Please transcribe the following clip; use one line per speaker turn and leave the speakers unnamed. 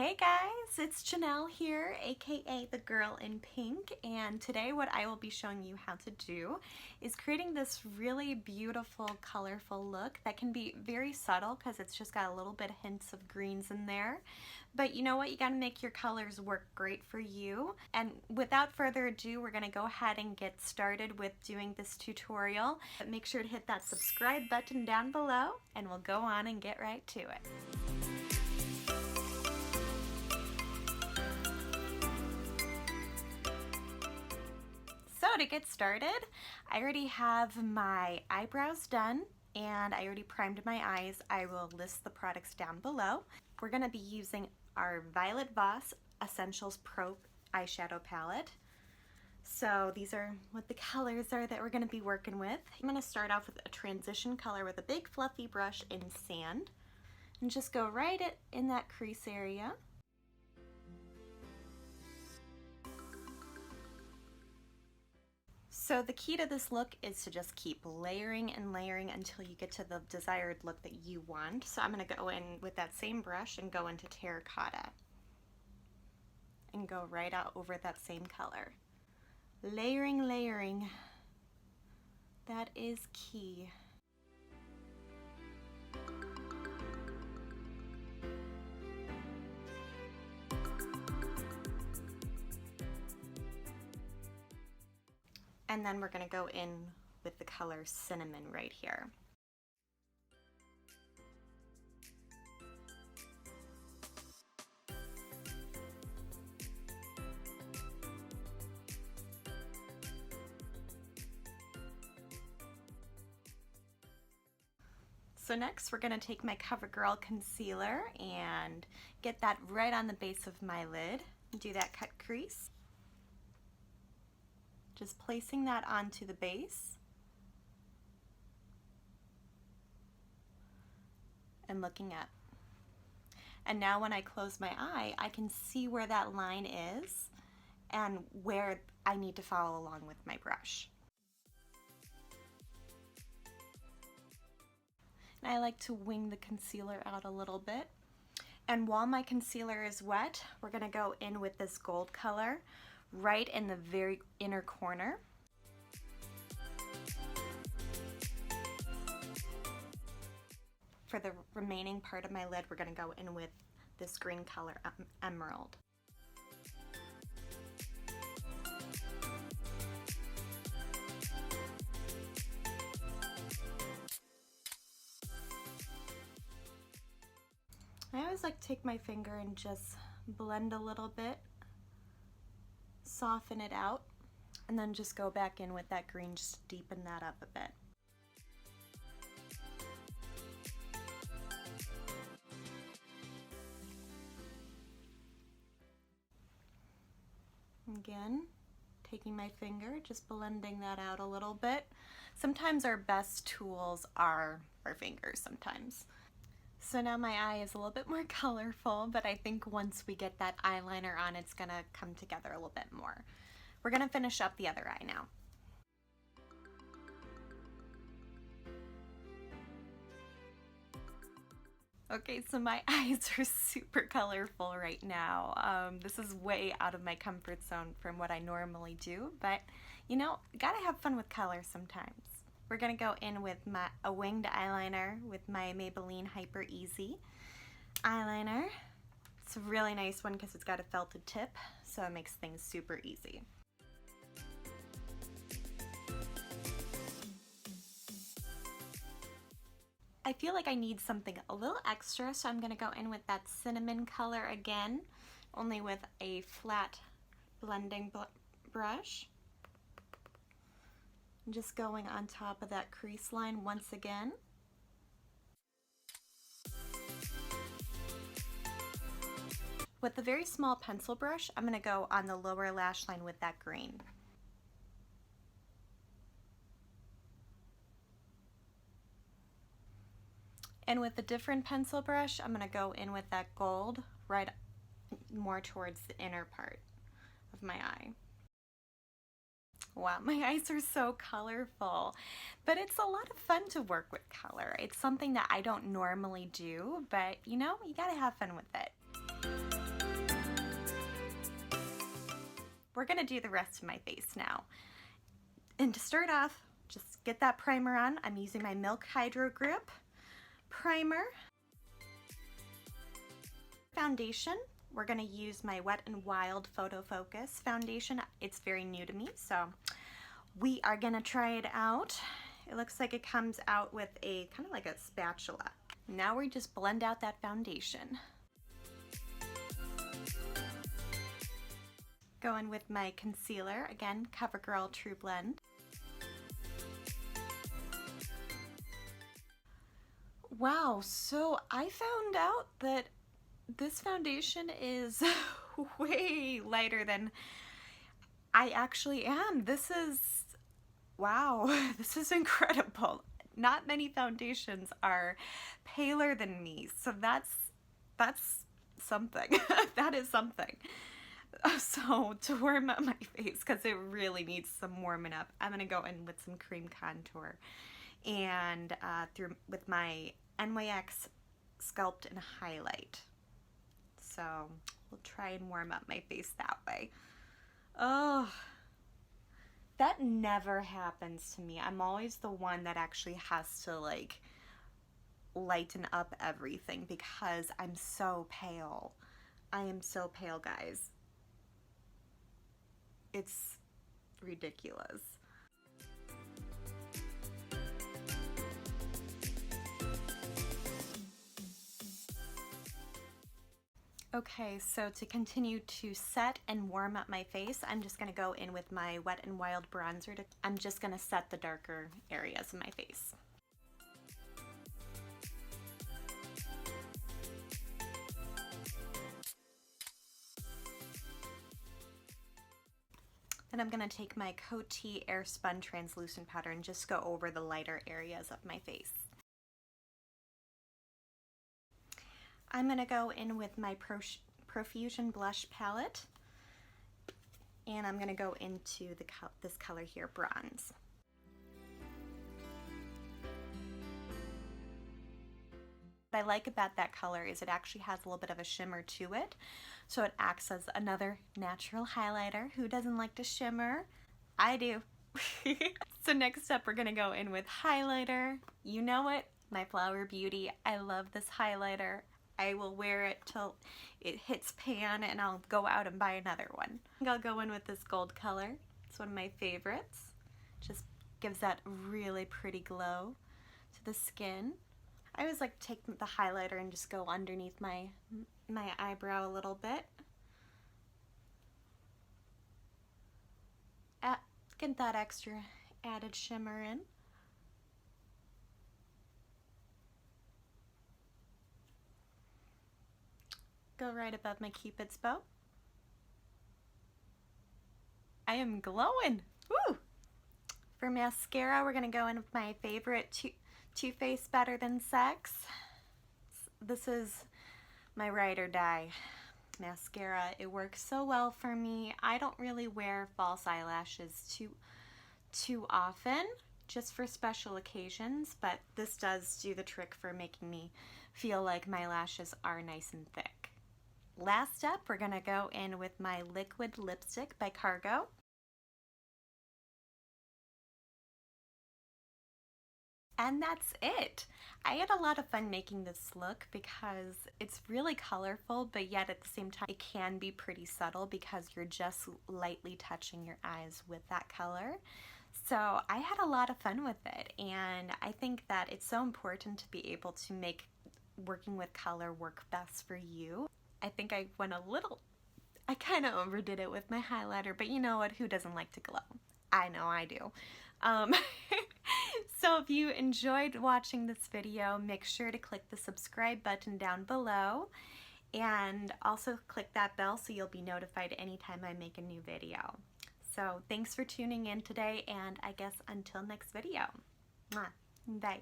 Hey guys, it's Janelle here, aka the girl in pink, and today what I will be showing you how to do is creating this really beautiful, colorful look that can be very subtle because it's just got a little bit of hints of greens in there. But you know what? You gotta make your colors work great for you. And without further ado, we're gonna go ahead and get started with doing this tutorial. But make sure to hit that subscribe button down below, and we'll go on and get right to it. So to get started, I already have my eyebrows done and I already primed my eyes. I will list the products down below. We're going to be using our Violet Voss Essentials Pro eyeshadow palette. So these are what the colors are that we're going to be working with. I'm going to start off with a transition color with a big fluffy brush in sand and just go right in that crease area. So the key to this look is to just keep layering and layering until you get to the desired look that you want. So I'm going to go in with that same brush and go into terracotta and go right out over that same color. Layering, layering. That is key. And then we're going to go in with the color Cinnamon right here. So next we're going to take my CoverGirl concealer and get that right on the base of my lid. Do that cut crease. Just placing that onto the base and looking up. And now when I close my eye, I can see where that line is and where I need to follow along with my brush. And I like to wing the concealer out a little bit. And while my concealer is wet, we're gonna go in with this gold color right in the very inner corner. For the remaining part of my lid, we're going to go in with this green color, Emerald. I always like to take my finger and just blend a little bit, soften it out, and then just go back in with that green, just deepen that up a bit. Again, taking my finger, just blending that out a little bit. Sometimes our best tools are our fingers sometimes. So now my eye is a little bit more colorful, but I think once we get that eyeliner on, it's gonna come together a little bit more. We're gonna finish up the other eye now. Okay, so my eyes are super colorful right now. This is way out of my comfort zone from what I normally do, but you know, gotta have fun with color sometimes. We're gonna go in with a winged eyeliner with my Maybelline Hyper Easy eyeliner. It's a really nice one because it's got a felted tip, so it makes things super easy. I feel like I need something a little extra, so I'm gonna go in with that cinnamon color again, only with a flat blending brush. I'm just going on top of that crease line once again. With a very small pencil brush, I'm going to go on the lower lash line with that green. And with a different pencil brush, I'm going to go in with that gold right more towards the inner part of my eye. Wow, my eyes are so colorful, but it's a lot of fun to work with color. It's something that I don't normally do, but you know, you gotta have fun with it. we're gonna do the rest of my face now. And to start off, just get that primer on. I'm using my Milk Hydro Grip primer. Foundation, we're gonna use my Wet n Wild Photo Focus foundation. It's very new to me, so we are gonna try it out. It looks like it comes out with a kind of like a spatula. Now we just blend out that foundation. Going with my concealer, again, CoverGirl True Blend. Wow, so I found out that this foundation is way lighter than I actually am. This is, wow, this is incredible. Not many foundations are paler than me, so that's something. That is something. So to warm up my face, because it really needs some warming up, I'm gonna go in with some cream contour and with my NYX Sculpt and Highlight. So we'll try and warm up my face that way. Oh, that never happens to me. I'm always the one that actually has to like lighten up everything because I'm so pale. I am so pale, guys. It's ridiculous. Okay, so to continue to set and warm up my face, I'm just going to go in with my Wet n Wild bronzer. I'm just going to set the darker areas of my face. Then I'm going to take my Coty Airspun translucent powder and just go over the lighter areas of my face. I'm going to go in with my Profusion blush palette, and I'm going to go into this color here, Bronze. What I like about that color is it actually has a little bit of a shimmer to it, so it acts as another natural highlighter. Who doesn't like to shimmer? I do. So next up, we're going to go in with highlighter. You know it, my Flower Beauty. I love this highlighter. I will wear it till it hits pan and I'll go out and buy another one. I'll go in with this gold color. It's one of my favorites. Just gives that really pretty glow to the skin. I always like to take the highlighter and just go underneath my eyebrow a little bit. Get that extra added shimmer in. Go right above my Cupid's bow. I am glowing. Woo! For mascara, we're gonna go in with my favorite Too Faced Better Than Sex. This is my ride or die mascara. It works so well for me. I don't really wear false eyelashes too often, just for special occasions, but this does do the trick for making me feel like my lashes are nice and thick. Last up, we're gonna go in with my liquid lipstick by Cargo. And that's it. I had a lot of fun making this look because it's really colorful, but yet at the same time it can be pretty subtle because you're just lightly touching your eyes with that color. So I had a lot of fun with it, and I think that it's so important to be able to make working with color work best for you. I think I kind of overdid it with my highlighter, but you know what? Who doesn't like to glow? I know I do. So if you enjoyed watching this video, make sure to click the subscribe button down below and also click that bell so you'll be notified anytime I make a new video. So thanks for tuning in today, and I guess until next video. Mwah. Bye.